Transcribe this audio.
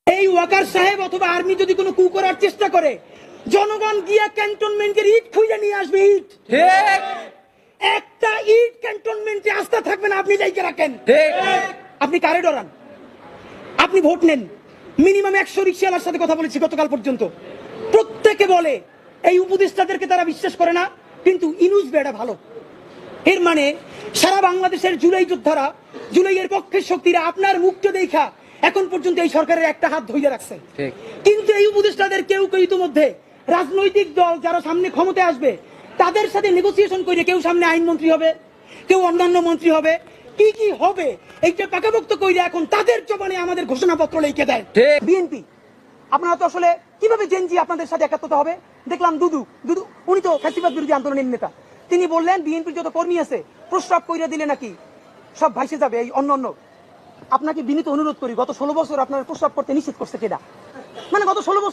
এই ওয়াকার সাহেব অথবা আর্মি যদি কোনো কু করার চেষ্টা করে, জনগণ গিয়া ক্যান্টনমেন্টের ইট খুঁজে নিয়ে আসবে। ইট ঠিক একটা ইট ক্যান্টনমেন্টে আস্থা থাকবে না, আপনি যাইকে রাখেন। ঠিক আপনি কারে ডরান? আপনি ভোট নেন। মিনিমাম 100 রিক্সাওয়ালার সাথে কথা বলেছি গতকাল পর্যন্ত, প্রত্যেকে বলে এই উপদেষ্টাদেরকে তারা বিশ্বাস করে না, কিন্তু ইনুস বেড়া ভালো। এর মানে সারা বাংলাদেশের জুলাই যোদ্ধারা, জুলাইয়ের পক্ষের শক্তিরা আপনার মুখটা দেখা এখন পর্যন্ত এই সরকারের একটা হাত ধইয়া রাখছে। ঠিক। কিন্তু এই উপদেষ্টাদের কেউ কেউ ইতিমধ্যে রাজনৈতিক দল যারা সামনে ক্ষমতায় আসবে তাদের সাথে নেগোসিয়েশন করে কেউ সামনে আইনমন্ত্রী হবে, কেউ অন্যান্য মন্ত্রী হবে, কি কি হবে এইটা পাকাপোক্ত কইরে এখন তাদের জবানে আমাদের ঘোষণাপত্র লিখে দেয়। ঠিক। বিএনপি আপনারা তো আসলে কিভাবে জেনজি আপনাদের সাথে একাত্মতা হবে? দেখলাম দুদু উনি তো ফ্যাসিবাদ বিরোধী আন্দোলনের নেতা, তিনি বললেন বিএনপির যত কর্মী আছে প্রস্তাব কইরা দিলে নাকি সব ভাইসে যাবে এই অন্য। আপনাকে বিনীত অনুরোধ করি, গত 16 বছর আপনার প্রস্তাব করতে নিষেধ করছে কেডা? মানে গত 16 বছর